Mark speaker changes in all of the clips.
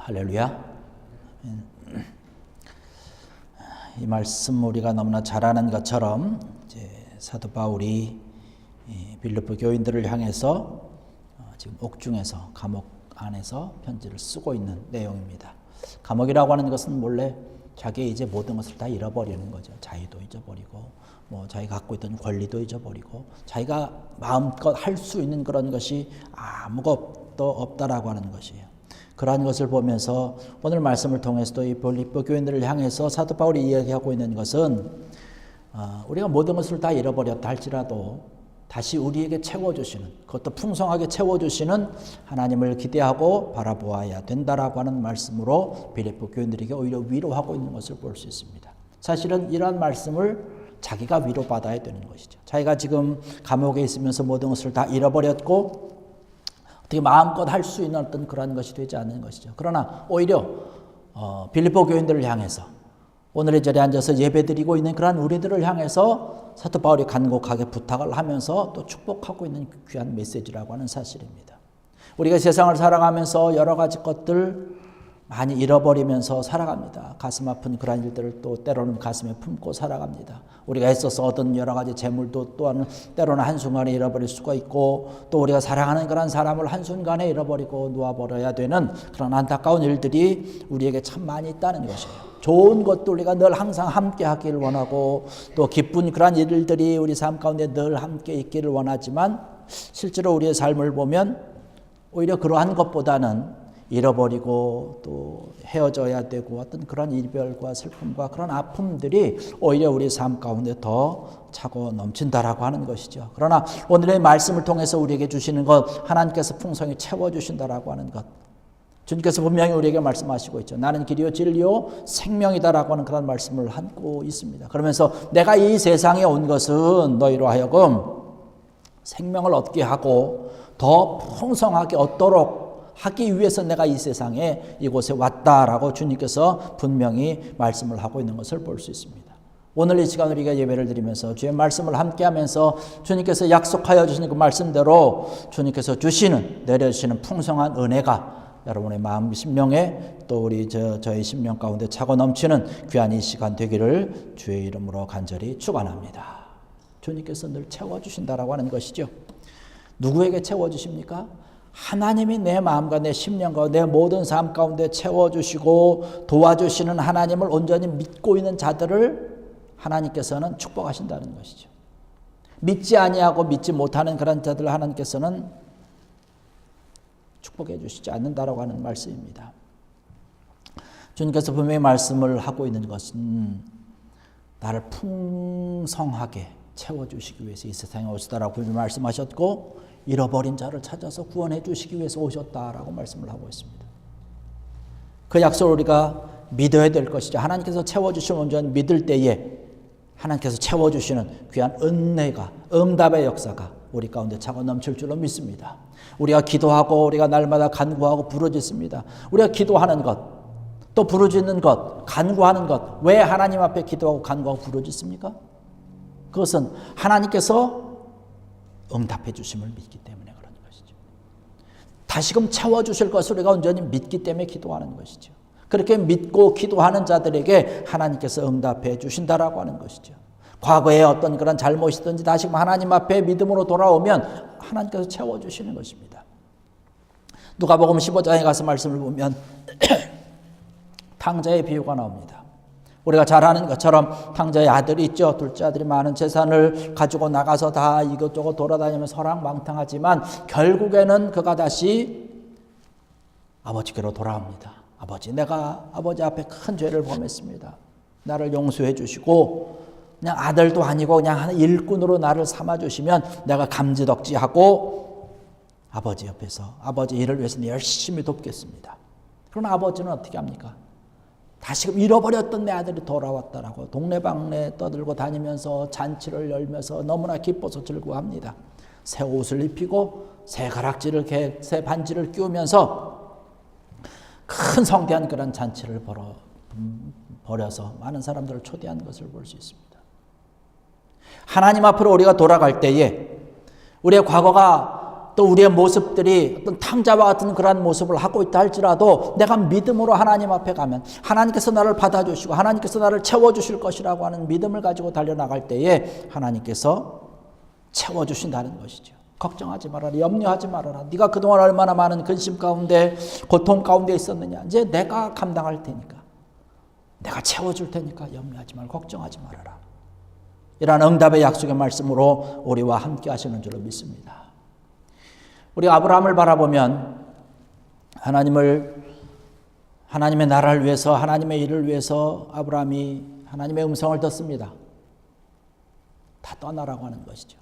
Speaker 1: 할렐루야. 이 말씀 우리가 너무나 잘 아는 것처럼 이제 사도 바울이 빌립보 교인들을 향해서 지금 옥중에서 감옥 안에서 편지를 쓰고 있는 내용입니다. 감옥이라고 하는 것은 원래 자기의 이제 모든 것을 다 잃어버리는 거죠. 자유도 잊어버리고 자기가 갖고 있던 권리도 잊어버리고 자기가 마음껏 할 수 있는 그런 것이 아무것도 없다라고 하는 것이에요. 그러한 것을 보면서 오늘 말씀을 통해서도 이 빌립보 교인들을 향해서 사도 바울이 이야기하고 있는 것은 우리가 모든 것을 다 잃어버렸다 할지라도 다시 우리에게 채워주시는, 그것도 풍성하게 채워주시는 하나님을 기대하고 바라보아야 된다라고 하는 말씀으로 빌립보 교인들에게 오히려 위로하고 있는 것을 볼 수 있습니다. 사실은 이러한 말씀을 자기가 위로받아야 되는 것이죠. 자기가 지금 감옥에 있으면서 모든 것을 다 잃어버렸고 어떻게 마음껏 할 수 있는 어떤 그런 것이 되지 않는 것이죠. 그러나 오히려 빌립보 교인들을 향해서 오늘의 자리에 앉아서 예배드리고 있는 그런 우리들을 향해서 사도 바울이 간곡하게 부탁을 하면서 또 축복하고 있는 귀한 메시지라고 하는 사실입니다. 우리가 세상을 살아가면서 여러 가지 것들 많이 잃어버리면서 살아갑니다. 가슴 아픈 그런 일들을 또 때로는 가슴에 품고 살아갑니다. 우리가 애써서 얻은 여러 가지 재물도 또한 때로는 한순간에 잃어버릴 수가 있고 또 우리가 사랑하는 그런 사람을 한순간에 잃어버리고 놓아버려야 되는 그런 안타까운 일들이 우리에게 참 많이 있다는 것이에요. 좋은 것도 우리가 늘 항상 함께 하기를 원하고 또 기쁜 그런 일들이 우리 삶 가운데 늘 함께 있기를 원하지만 실제로 우리의 삶을 보면 오히려 그러한 것보다는 잃어버리고 또 헤어져야 되고 어떤 그런 이별과 슬픔과 그런 아픔들이 오히려 우리 삶 가운데 더 차고 넘친다라고 하는 것이죠. 그러나 오늘의 말씀을 통해서 우리에게 주시는 것, 하나님께서 풍성히 채워주신다라고 하는 것, 주님께서 분명히 우리에게 말씀하시고 있죠. 나는 길이요 진리요 생명이다라고 하는 그런 말씀을 하고 있습니다. 그러면서 내가 이 세상에 온 것은 너희로 하여금 생명을 얻게 하고 더 풍성하게 얻도록 하기 위해서 내가 이 세상에 이곳에 왔다라고 주님께서 분명히 말씀을 하고 있는 것을 볼 수 있습니다. 오늘 이 시간 우리가 예배를 드리면서 주의 말씀을 함께하면서 주님께서 약속하여 주시는 그 말씀대로 주님께서 내려주시는 풍성한 은혜가 여러분의 마음 심령에 또 우리 저희 심령 가운데 차고 넘치는 귀한 이 시간 되기를 주의 이름으로 간절히 축원합니다. 주님께서 늘 채워주신다라고 하는 것이죠. 누구에게 채워주십니까? 하나님이 내 마음과 내 심령과 내 모든 삶 가운데 채워주시고 도와주시는 하나님을 온전히 믿고 있는 자들을 하나님께서는 축복하신다는 것이죠. 믿지 아니하고 믿지 못하는 그런 자들을 하나님께서는 축복해 주시지 않는다라고 하는 말씀입니다. 주님께서 분명히 말씀을 하고 있는 것은 나를 풍성하게 채워주시기 위해서 이 세상에 오시다라고 말씀하셨고 잃어버린 자를 찾아서 구원해 주시기 위해서 오셨다라고 말씀을 하고 있습니다. 그 약속을 우리가 믿어야 될 것이죠. 하나님께서 채워주시면 온전히 믿을 때에 하나님께서 채워주시는 귀한 은혜가, 응답의 역사가 우리 가운데 차고 넘칠 줄로 믿습니다. 우리가 기도하고 우리가 날마다 간구하고 부르짖습니다. 우리가 기도하는 것, 또 부르짖는 것, 간구하는 것, 왜 하나님 앞에 기도하고 간구하고 부르짖습니까? 그것은 하나님께서 응답해 주심을 믿기 때문에 그런 것이죠. 다시금 채워주실 것을 우리가 온전히 믿기 때문에 기도하는 것이죠. 그렇게 믿고 기도하는 자들에게 하나님께서 응답해 주신다라고 하는 것이죠. 과거에 어떤 그런 잘못이든지 다시금 하나님 앞에 믿음으로 돌아오면 하나님께서 채워주시는 것입니다. 누가복음 15장에 가서 말씀을 보면 탕자의 비유가 나옵니다. 우리가 잘 아는 것처럼 탕자의 아들이 있죠. 둘째 아들이 많은 재산을 가지고 나가서 다 이것저것 돌아다니면서 허랑방탕하지만 결국에는 그가 다시 아버지께로 돌아옵니다. 아버지, 내가 아버지 앞에 큰 죄를 범했습니다. 나를 용서해 주시고 그냥 아들도 아니고 그냥 한 일꾼으로 나를 삼아주시면 내가 감지덕지하고 아버지 옆에서 아버지 일을 위해서 열심히 돕겠습니다. 그러나 아버지는 어떻게 합니까? 다시금 잃어버렸던 내 아들이 돌아왔다라고 동네방네 떠들고 다니면서 잔치를 열면서 너무나 기뻐서 즐거워합니다. 새 옷을 입히고 새 가락지를 새 반지를 끼우면서 큰 성대한 그런 잔치를 벌여서 많은 사람들을 초대한 것을 볼 수 있습니다. 하나님 앞으로 우리가 돌아갈 때에 우리의 과거가 또 우리의 모습들이 어떤 탕자와 같은 그러한 모습을 하고 있다 할지라도 내가 믿음으로 하나님 앞에 가면 하나님께서 나를 받아주시고 하나님께서 나를 채워주실 것이라고 하는 믿음을 가지고 달려나갈 때에 하나님께서 채워주신다는 것이죠. 걱정하지 말아라. 염려하지 말아라. 네가 그동안 얼마나 많은 근심 가운데 고통 가운데 있었느냐. 이제 내가 감당할 테니까. 내가 채워줄 테니까 염려하지 말고 걱정하지 말아라. 이러한 응답의 약속의 말씀으로 우리와 함께 하시는 줄로 믿습니다. 우리 아브라함을 바라보면 하나님의 나라를 위해서 하나님의 일을 위해서 아브라함이 하나님의 음성을 듣습니다. 다 떠나라고 하는 것이죠.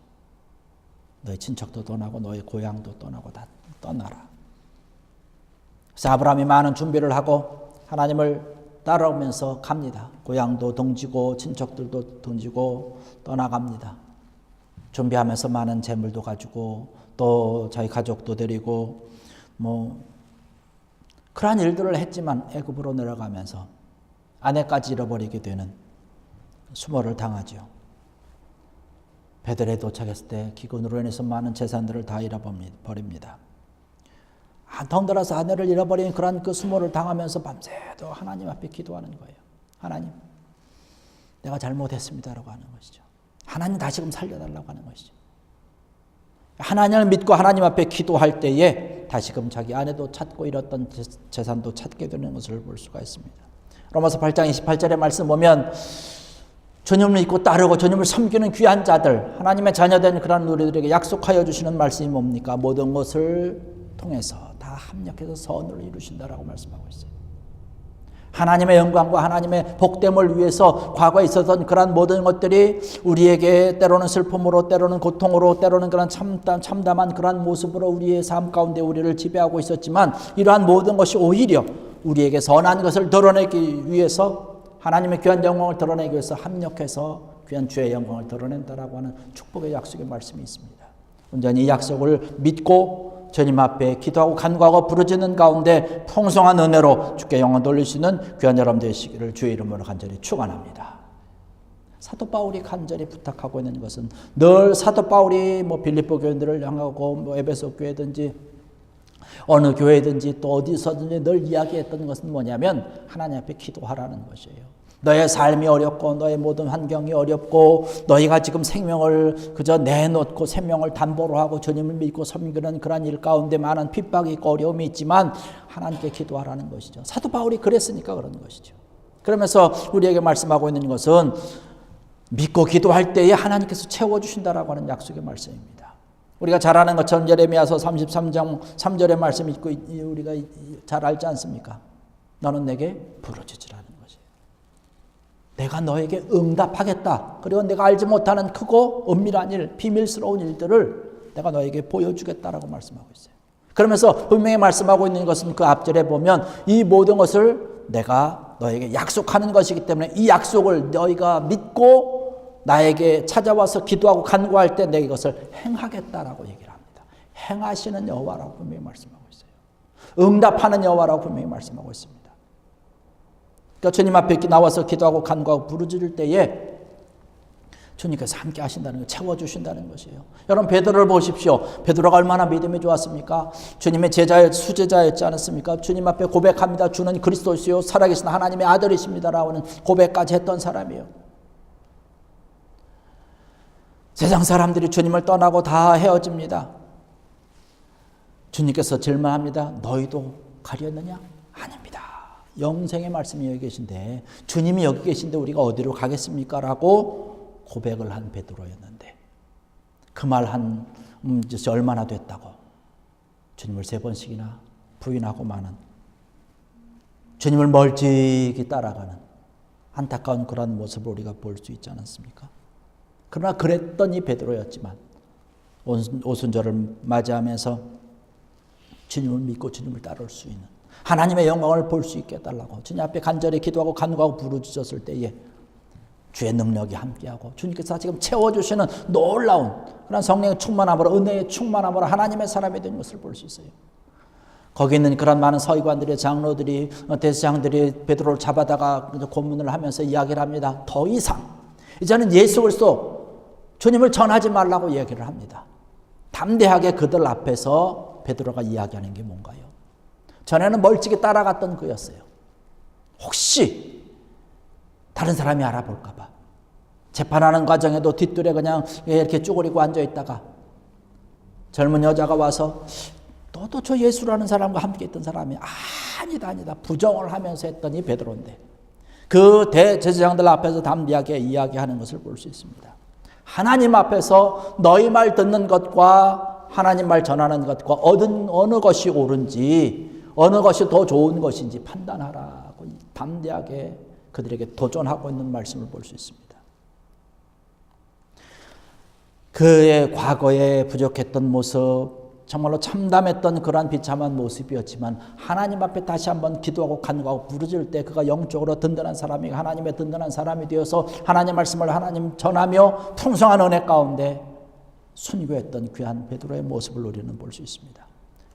Speaker 1: 너희 친척도 떠나고 너희 고향도 떠나고 다 떠나라. 그래서 아브라함이 많은 준비를 하고 하나님을 따라오면서 갑니다. 고향도 등지고 친척들도 등지고 떠나갑니다. 준비하면서 많은 재물도 가지고 또 자기 가족도 데리고 그러한 일들을 했지만 애굽으로 내려가면서 아내까지 잃어버리게 되는 수모를 당하죠. 베들레헴에 도착했을 때 기근으로 인해서 많은 재산들을 다 잃어버립니다. 덩달아서 아내를 잃어버린 그런 그 수모를 당하면서 밤새도 하나님 앞에 기도하는 거예요. 하나님, 내가 잘못했습니다라고 하는 것이죠. 하나님 다시금 살려달라고 하는 것이죠. 하나님을 믿고 하나님 앞에 기도할 때에 다시금 자기 아내도 찾고 잃었던 재산도 찾게 되는 것을 볼 수가 있습니다. 로마서 8장 28절의 말씀 보면 주님을 믿고 따르고 주님을 섬기는 귀한 자들, 하나님의 자녀된 그런 우리들에게 약속하여 주시는 말씀이 뭡니까? 모든 것을 통해서 다 합력해서 선을 이루신다라고 말씀하고 있어요. 하나님의 영광과 하나님의 복됨을 위해서 과거에 있었던 그런 모든 것들이 우리에게 때로는 슬픔으로 때로는 고통으로 때로는 그런 참담한 그런 모습으로 우리의 삶 가운데 우리를 지배하고 있었지만 이러한 모든 것이 오히려 우리에게 선한 것을 드러내기 위해서 하나님의 귀한 영광을 드러내기 위해서 합력해서 귀한 주의 영광을 드러낸다라고 하는 축복의 약속의 말씀이 있습니다. 온전히 이 약속을 믿고 주님 앞에 기도하고 간구하고 부르짖는 가운데 풍성한 은혜로 주께 영광 돌리시는 귀한 여러분 되시기를 주의 이름으로 간절히 축원합니다. 사도 바울이 간절히 부탁하고 있는 것은 늘 사도 바울이 빌립보 교인들을 향하고 에베소 교회든지 어느 교회든지 또 어디서든지 늘 이야기했던 것은 뭐냐면 하나님 앞에 기도하라는 것이에요. 너의 삶이 어렵고 너의 모든 환경이 어렵고 너희가 지금 생명을 그저 내놓고 생명을 담보로 하고 주님을 믿고 섬기는 그런 일 가운데 많은 핍박이 있고 어려움이 있지만 하나님께 기도하라는 것이죠. 사도 바울이 그랬으니까 그런 것이죠. 그러면서 우리에게 말씀하고 있는 것은 믿고 기도할 때에 하나님께서 채워주신다라고 하는 약속의 말씀입니다. 우리가 잘 아는 것처럼 예레미야서 33장 3절의 말씀 읽고 우리가 잘 알지 않습니까? 너는 내게 부르짖으라는 것이에요. 내가 너에게 응답하겠다. 그리고 내가 알지 못하는 크고 은밀한 일, 비밀스러운 일들을 내가 너에게 보여주겠다라고 말씀하고 있어요. 그러면서 분명히 말씀하고 있는 것은 그 앞절에 보면 이 모든 것을 내가 너에게 약속하는 것이기 때문에 이 약속을 너희가 믿고 나에게 찾아와서 기도하고 간구할 때 내가 이것을 행하겠다라고 얘기를 합니다. 행하시는 여호와라고 분명히 말씀하고 있어요. 응답하는 여호와라고 분명히 말씀하고 있습니다. 그러니까 주님 앞에 나와서 기도하고 간구하고 부르짖을 때에 주님께서 함께 하신다는 거, 채워주신다는 것이에요. 여러분 베드로를 보십시오. 베드로가 얼마나 믿음이 좋았습니까? 주님의 수제자였지 않았습니까? 주님 앞에 고백합니다. 주는 그리스도시요 살아계신 하나님의 아들이십니다라는 고백까지 했던 사람이에요. 세상 사람들이 주님을 떠나고 다 헤어집니다. 주님께서 질문합니다. 너희도 가렸느냐? 아닙니다. 영생의 말씀이 여기 계신데 주님이 여기 계신데 우리가 어디로 가겠습니까? 라고 고백을 한 베드로였는데 그 말 한 얼마나 됐다고 주님을 3번씩이나 부인하고 마는 주님을 멀찍이 따라가는 안타까운 그런 모습을 우리가 볼 수 있지 않았습니까? 그러나 그랬던 이 베드로였지만 오순절을 맞이하면서 주님을 믿고 주님을 따를 수 있는 하나님의 영광을 볼 수 있게 해달라고 주님 앞에 간절히 기도하고 간구하고 부르짖었을 때에 주의 능력이 함께하고 주님께서 지금 채워주시는 놀라운 그런 성령의 충만함으로 은혜의 충만함으로 하나님의 사람이 된 것을 볼 수 있어요. 거기 있는 그런 많은 서기관들이 장로들이 대제사장들이 베드로를 잡아다가 고문을 하면서 이야기를 합니다. 더 이상 이제는 예수 그리스도 주님을 전하지 말라고 얘기를 합니다. 담대하게 그들 앞에서 베드로가 이야기하는 게 뭔가요? 전에는 멀찍이 따라갔던 그였어요. 혹시 다른 사람이 알아볼까 봐 재판하는 과정에도 뒷뜰에 그냥 이렇게 쭈그리고 앉아있다가 젊은 여자가 와서 너도 저 예수라는 사람과 함께 있던 사람이 아니다 부정을 하면서 했더니 베드로인데 그 대제사장들 앞에서 담대하게 이야기하는 것을 볼 수 있습니다. 하나님 앞에서 너희 말 듣는 것과 하나님 말 전하는 것과 어느 것이 옳은지 어느 것이 더 좋은 것인지 판단하라고 담대하게 그들에게 도전하고 있는 말씀을 볼 수 있습니다. 그의 과거에 부족했던 모습, 정말로 참담했던 그러한 비참한 모습이었지만 하나님 앞에 다시 한번 기도하고 간구하고 부르짖을 때 그가 영적으로 든든한 사람이 하나님의 든든한 사람이 되어서 하나님 말씀을 하나님 전하며 풍성한 은혜 가운데 순교했던 귀한 베드로의 모습을 우리는 볼 수 있습니다.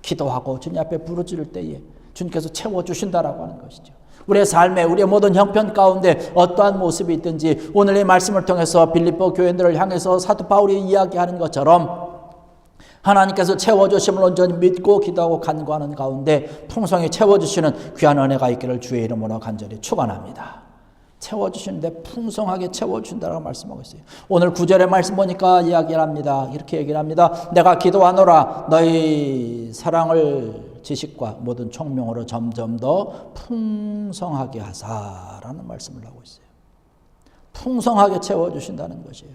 Speaker 1: 기도하고 주님 앞에 부르짖을 때에 주님께서 채워주신다라고 하는 것이죠. 우리의 삶에 우리의 모든 형편 가운데 어떠한 모습이 있든지 오늘 이 말씀을 통해서 빌립보 교인들을 향해서 사도 바울이 이야기하는 것처럼 하나님께서 채워주심을 온전히 믿고 기도하고 간구하는 가운데 풍성히 채워주시는 귀한 은혜가 있기를 주의 이름으로 간절히 축원합니다. 채워주시는데 풍성하게 채워준다라고 말씀하고 있어요. 오늘 9절의 말씀 보니까 이야기를 합니다. 이렇게 얘기를 합니다. 내가 기도하노라 너희 사랑을 지식과 모든 총명으로 점점 더 풍성하게 하사라는 말씀을 하고 있어요. 풍성하게 채워주신다는 것이에요.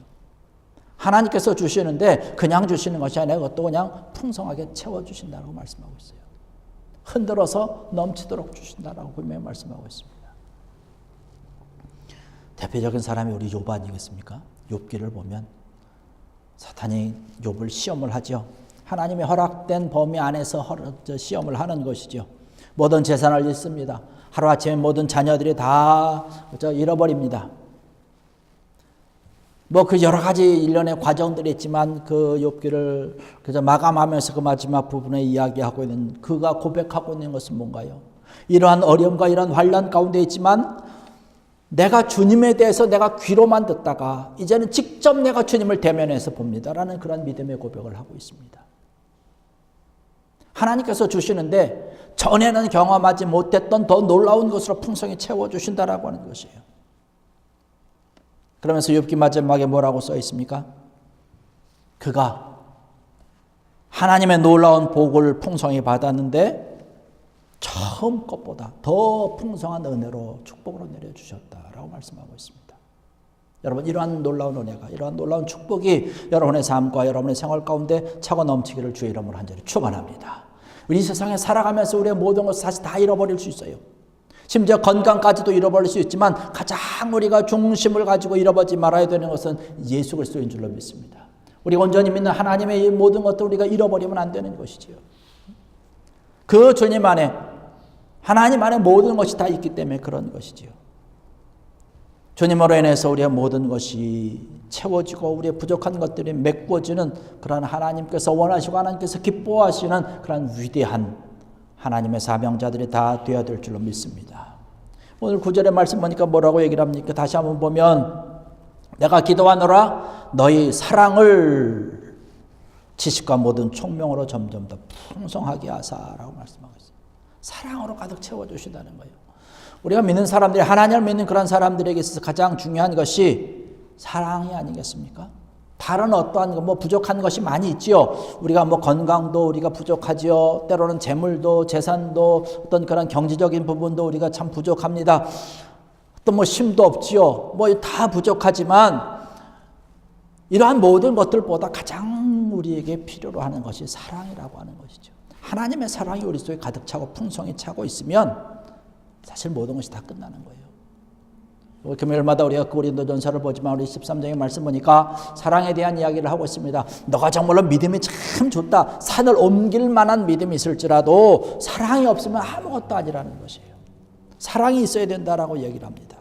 Speaker 1: 하나님께서 주시는데 그냥 주시는 것이 아니라 그것도 그냥 풍성하게 채워주신다고 말씀하고 있어요. 흔들어서 넘치도록 주신다라고 분명히 말씀하고 있습니다. 대표적인 사람이 우리 욥 아니겠습니까? 욥기를 보면 사탄이 욥을 시험을 하죠. 하나님의 허락된 범위 안에서 시험을 하는 것이죠. 모든 재산을 잃습니다. 하루아침에 모든 자녀들이 다 잃어버립니다. 그 여러 가지 일련의 과정들이 있지만 그 욥기를 그저 마감하면서 그 마지막 부분에 이야기하고 있는 그가 고백하고 있는 것은 뭔가요? 이러한 어려움과 이러한 환난 가운데 있지만 내가 주님에 대해서 내가 귀로만 듣다가 이제는 직접 내가 주님을 대면해서 봅니다라는 그런 믿음의 고백을 하고 있습니다. 하나님께서 주시는데 전에는 경험하지 못했던 더 놀라운 것으로 풍성히 채워주신다라고 하는 것이에요. 그러면서 욥기 마지막에 뭐라고 써 있습니까? 그가 하나님의 놀라운 복을 풍성히 받았는데 처음 것보다 더 풍성한 은혜로 축복으로 내려주셨다라고 말씀하고 있습니다. 여러분 이러한 놀라운 은혜가 이러한 놀라운 축복이 여러분의 삶과 여러분의 생활 가운데 차고 넘치기를 주의 이름으로 간절히 축원합니다. 우리 세상에 살아가면서 우리의 모든 것을 사실 다 잃어버릴 수 있어요. 심지어 건강까지도 잃어버릴 수 있지만 가장 우리가 중심을 가지고 잃어버리지 말아야 되는 것은 예수 그리스도인 줄로 믿습니다. 우리가 온전히 믿는 하나님의 이 모든 것들을 우리가 잃어버리면 안 되는 것이지요. 그 주님 안에 하나님 안에 모든 것이 다 있기 때문에 그런 것이지요. 주님으로 인해서 우리의 모든 것이 채워지고 우리의 부족한 것들이 메꿔지는 그런 하나님께서 원하시고 하나님께서 기뻐하시는 그런 위대한 하나님의 사명자들이 다 되어야 될 줄로 믿습니다. 오늘 9절의 말씀 보니까 뭐라고 얘기를 합니까? 다시 한번 보면 내가 기도하노라 너희 사랑을 지식과 모든 총명으로 점점 더 풍성하게 하사라고 말씀하고 있어요. 사랑으로 가득 채워주신다는 거예요. 우리가 믿는 사람들이 하나님을 믿는 그런 사람들에게 있어서 가장 중요한 것이 사랑이 아니겠습니까? 다른 어떠한 부족한 것이 많이 있지요. 우리가 건강도 우리가 부족하지요. 때로는 재물도 재산도 어떤 그런 경제적인 부분도 우리가 참 부족합니다. 또 힘도 없지요. 다 부족하지만 이러한 모든 것들보다 가장 우리에게 필요로 하는 것이 사랑이라고 하는 것이죠. 하나님의 사랑이 우리 속에 가득 차고 풍성히 차고 있으면 사실 모든 것이 다 끝나는 거예요. 금요일마다 우리가 고린도전서를 보지만 우리 13장의 말씀 보니까 사랑에 대한 이야기를 하고 있습니다. 너가 정말로 믿음이 참 좋다. 산을 옮길 만한 믿음이 있을지라도 사랑이 없으면 아무것도 아니라는 것이에요. 사랑이 있어야 된다라고 얘기를 합니다.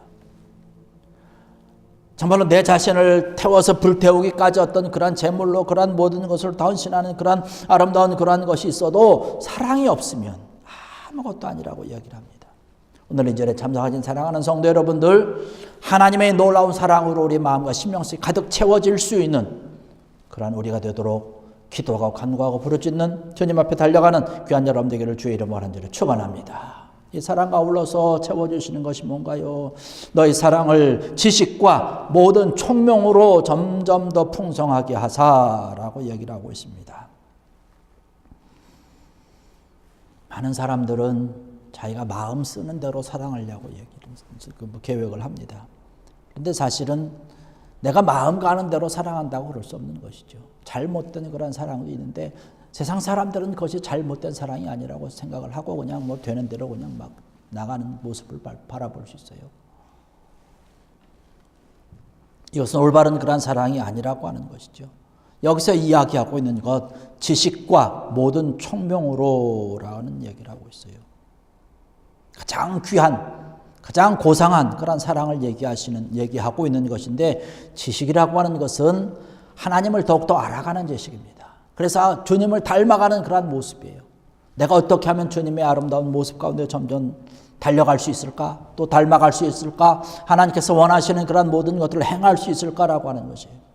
Speaker 1: 정말로 내 자신을 태워서 불태우기까지 어떤 그런 재물로 그런 모든 것을 다 헌신하는 그런 아름다운 그런 것이 있어도 사랑이 없으면 아무것도 아니라고 이야기를 합니다. 오늘 이 절에 참석하신 사랑하는 성도 여러분들, 하나님의 놀라운 사랑으로 우리 마음과 심령속이 가득 채워질 수 있는 그러한 우리가 되도록 기도하고 간구하고 부르짖는 주님 앞에 달려가는 귀한 여러분 되기를 주의 이름으로 간절히 축원합니다. 이 사랑과 아울러서 채워주시는 것이 뭔가요? 너희 사랑을 지식과 모든 총명으로 점점 더 풍성하게 하사라고 얘기를 하고 있습니다. 많은 사람들은 자기가 마음 쓰는 대로 사랑하려고 계획을 합니다. 그런데 사실은 내가 마음 가는 대로 사랑한다고 그럴 수 없는 것이죠. 잘못된 그런 사랑도 있는데 세상 사람들은 그것이 잘못된 사랑이 아니라고 생각을 하고 그냥 뭐 되는 대로 그냥 막 나가는 모습을 바라볼 수 있어요. 이것은 올바른 그런 사랑이 아니라고 하는 것이죠. 여기서 이야기하고 있는 것, 지식과 모든 총명으로라는 얘기를 하고 있어요. 가장 귀한, 가장 고상한 그런 사랑을 얘기하고 있는 것인데, 지식이라고 하는 것은 하나님을 더욱더 알아가는 지식입니다. 그래서 주님을 닮아가는 그런 모습이에요. 내가 어떻게 하면 주님의 아름다운 모습 가운데 점점 달려갈 수 있을까? 또 닮아갈 수 있을까? 하나님께서 원하시는 그런 모든 것들을 행할 수 있을까라고 하는 것이에요.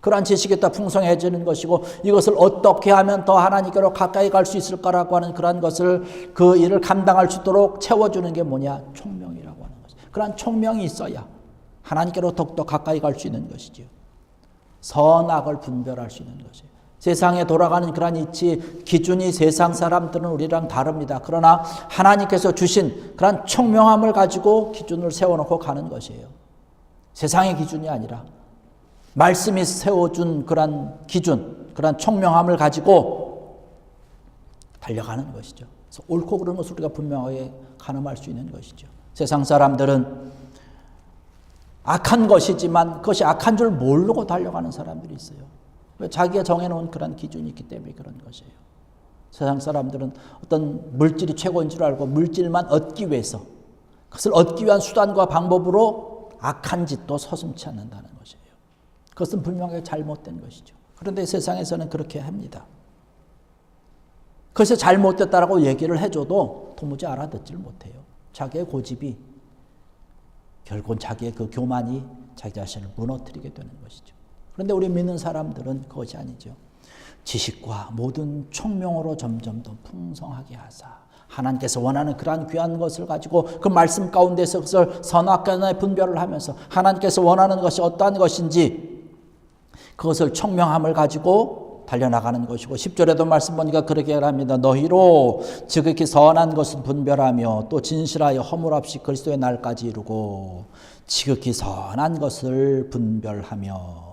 Speaker 1: 그러한 지식이 더 풍성해지는 것이고, 이것을 어떻게 하면 더 하나님께로 가까이 갈 수 있을까라고 하는 그러한 것을, 그 일을 감당할 수 있도록 채워주는 게 뭐냐? 총명이라고 하는 것이죠. 그러한 총명이 있어야 하나님께로 더욱더 가까이 갈 수 있는 것이죠. 선악을 분별할 수 있는 것이에요. 세상에 돌아가는 그러한 이치, 기준이 세상 사람들은 우리랑 다릅니다. 그러나 하나님께서 주신 그러한 총명함을 가지고 기준을 세워놓고 가는 것이에요. 세상의 기준이 아니라 말씀이 세워준 그러한 기준, 그러한 총명함을 가지고 달려가는 것이죠. 그래서 옳고 그른 것을 우리가 분명하게 가늠할 수 있는 것이죠. 세상 사람들은 악한 것이지만 그것이 악한 줄 모르고 달려가는 사람들이 있어요. 자기가 정해놓은 그런 기준이 있기 때문에 그런 것이에요. 세상 사람들은 어떤 물질이 최고인 줄 알고 물질만 얻기 위해서, 그것을 얻기 위한 수단과 방법으로 악한 짓도 서슴지 않는다는 것이에요. 그것은 분명하게 잘못된 것이죠. 그런데 세상에서는 그렇게 합니다. 그것이 잘못됐다라고 얘기를 해줘도 도무지 알아듣지를 못해요. 자기의 고집이, 결국은 자기의 그 교만이 자기 자신을 무너뜨리게 되는 것이죠. 그런데 우리 믿는 사람들은 그것이 아니죠. 지식과 모든 총명으로 점점 더 풍성하게 하사, 하나님께서 원하는 그러한 귀한 것을 가지고 그 말씀 가운데서 그것을 선악간에 분별을 하면서 하나님께서 원하는 것이 어떠한 것인지 그것을 총명함을 가지고 달려나가는 것이고, 10절에도 말씀 보니까 그렇게 합니다. 너희로 지극히 선한 것을 분별하며 또 진실하여 허물 없이 그리스도의 날까지 이루고, 지극히 선한 것을 분별하며.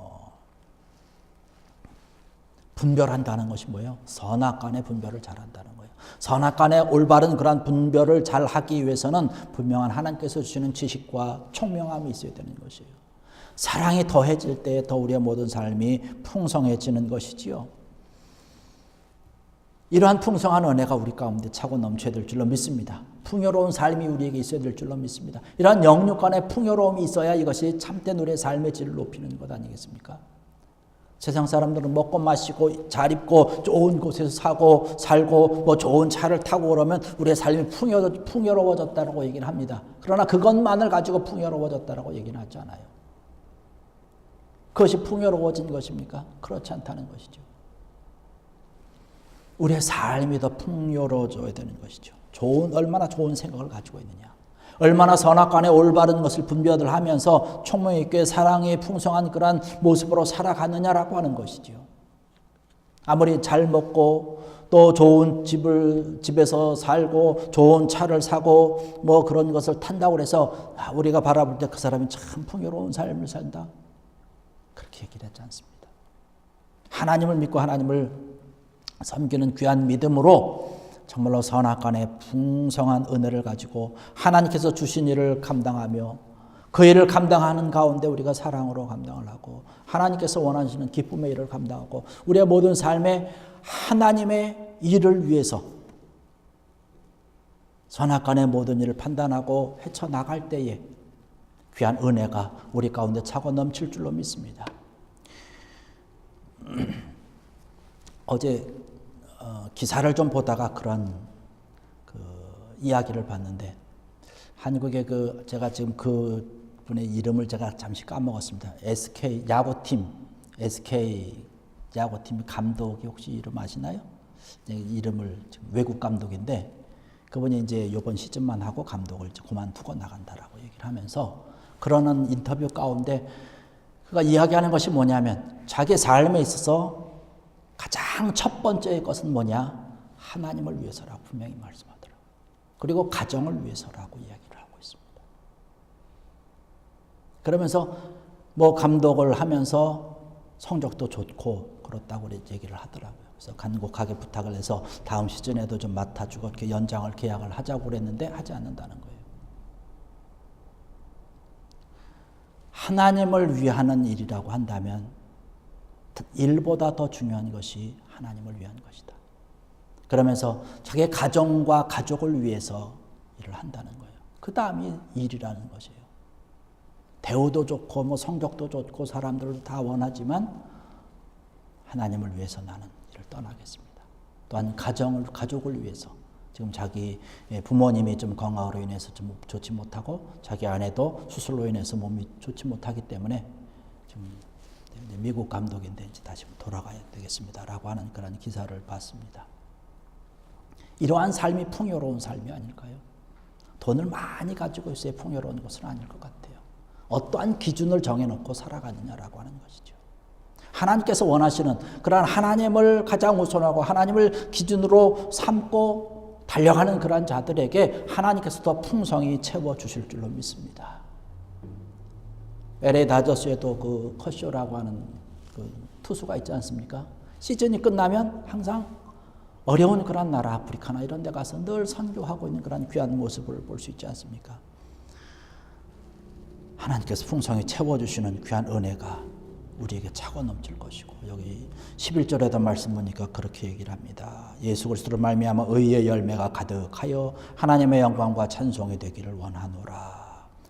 Speaker 1: 분별한다는 것이 뭐예요? 선악간의 분별을 잘한다는 거예요. 선악간의 올바른 그런 분별을 잘 하기 위해서는 분명한 하나님께서 주시는 지식과 총명함이 있어야 되는 것이에요. 사랑이 더해질 때 더 우리의 모든 삶이 풍성해지는 것이지요. 이러한 풍성한 은혜가 우리 가운데 차고 넘쳐야 될 줄로 믿습니다. 풍요로운 삶이 우리에게 있어야 될 줄로 믿습니다. 이러한 영육 간의 풍요로움이 있어야 이것이 참된 우리의 삶의 질을 높이는 것 아니겠습니까? 세상 사람들은 먹고 마시고 잘 입고 좋은 곳에서 사고 살고 뭐 좋은 차를 타고 그러면 우리의 삶이 풍요로워졌다고 얘기를 합니다. 그러나 그것만을 가지고 풍요로워졌다고 얘기는 하지 않아요. 그것이 풍요로워진 것입니까? 그렇지 않다는 것이죠. 우리의 삶이 더 풍요로워져야 되는 것이죠. 얼마나 좋은 생각을 가지고 있느냐, 얼마나 선악간에 올바른 것을 분별을 하면서 총명 있게 사랑의 풍성한 그러한 모습으로 살아가느냐라고 하는 것이죠. 아무리 잘 먹고 또 좋은 집에서 살고 좋은 차를 사고 뭐 그런 것을 탄다고 해서 우리가 바라볼 때 그 사람이 참 풍요로운 삶을 산다, 그렇게 얘기를 하지 않습니다. 하나님을 믿고 하나님을 섬기는 귀한 믿음으로 정말로 선악간의 풍성한 은혜를 가지고 하나님께서 주신 일을 감당하며 그 일을 감당하는 가운데 우리가 사랑으로 감당을 하고 하나님께서 원하시는 기쁨의 일을 감당하고 우리의 모든 삶에 하나님의 일을 위해서 선악간의 모든 일을 판단하고 헤쳐나갈 때에 귀한 은혜가 우리 가운데 차고 넘칠 줄로 믿습니다. 어제 기사를 좀 보다가 그런 이야기를 봤는데, 한국의 제가 지금 그 분의 이름을 제가 잠시 까먹었습니다. SK 야구팀 SK 야구팀 감독이 혹시 이름 아시나요? 이름을 지금 외국 감독인데 그분이 이제 이번 시즌만 하고 감독을 이제 그만두고 나간다라고 얘기를 하면서 그러는 인터뷰 가운데 그가 이야기하는 것이 뭐냐면 자기 삶에 있어서 가장 첫 번째의 것은 뭐냐? 하나님을 위해서라고 분명히 말씀하더라고요. 그리고 가정을 위해서라고 이야기를 하고 있습니다. 그러면서 뭐 감독을 하면서 성적도 좋고 그렇다고 얘기를 하더라고요. 그래서 간곡하게 부탁을 해서 다음 시즌에도 좀 맡아주고 이렇게 연장을 계약을 하자고 그랬는데 하지 않는다는 거예요. 하나님을 위하는 일이라고 한다면 일보다 더 중요한 것이 하나님을 위한 것이다. 그러면서 자기의 가정과 가족을 위해서 일을 한다는 거예요. 그 다음이 일이라는 것이에요. 대우도 좋고 뭐 성적도 좋고 사람들도 다 원하지만 하나님을 위해서 나는 일을 떠나겠습니다. 또한 가족을 위해서 지금 자기 부모님이 좀 건강으로 인해서 좀 좋지 못하고 자기 아내도 수술로 인해서 몸이 좋지 못하기 때문에 좀 미국 감독인데 이제 다시 돌아가야 되겠습니다라고 하는 그런 기사를 봤습니다. 이러한 삶이 풍요로운 삶이 아닐까요? 돈을 많이 가지고 있어야 풍요로운 것은 아닐 것 같아요. 어떠한 기준을 정해놓고 살아가느냐라고 하는 것이죠. 하나님께서 원하시는 그러한 하나님을 가장 우선하고 하나님을 기준으로 삼고 달려가는 그러한 자들에게 하나님께서 더 풍성히 채워주실 줄로 믿습니다. LA 다저스에도 그 커쇼라고 하는 그 투수가 있지 않습니까? 시즌이 끝나면 항상 어려운 그런 나라 아프리카나 이런 데 가서 늘 선교하고 있는 그런 귀한 모습을 볼 수 있지 않습니까? 하나님께서 풍성히 채워주시는 귀한 은혜가 우리에게 차고 넘칠 것이고 여기 11절에도 말씀 보니까 그렇게 얘기를 합니다. 예수 그리스도로 말미암아 의의 열매가 가득하여 하나님의 영광과 찬송이 되기를 원하노라.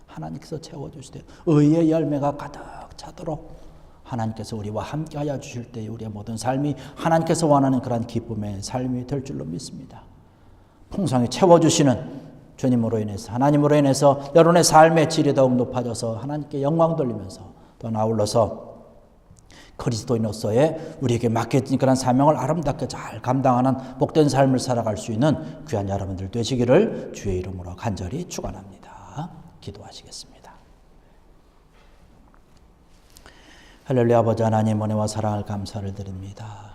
Speaker 1: 하나님께서 채워주시되 의의 열매가 가득 차도록 하나님께서 우리와 함께하여 주실 때 우리의 모든 삶이 하나님께서 원하는 그런 기쁨의 삶이 될 줄로 믿습니다. 풍성히 채워주시는 주님으로 인해서 하나님으로 인해서 여러분의 삶의 질이 더욱 높아져서 하나님께 영광 돌리면서 또 아울러서 그리스도인으로서의 우리에게 맡겨진 그런 사명을 아름답게 잘 감당하는 복된 삶을 살아갈 수 있는 귀한 여러분들 되시기를 주의 이름으로 간절히 축원합니다. 기도하시겠습니다. 할렐루야. 아버지 하나님 은혜와 사랑을 감사를 드립니다.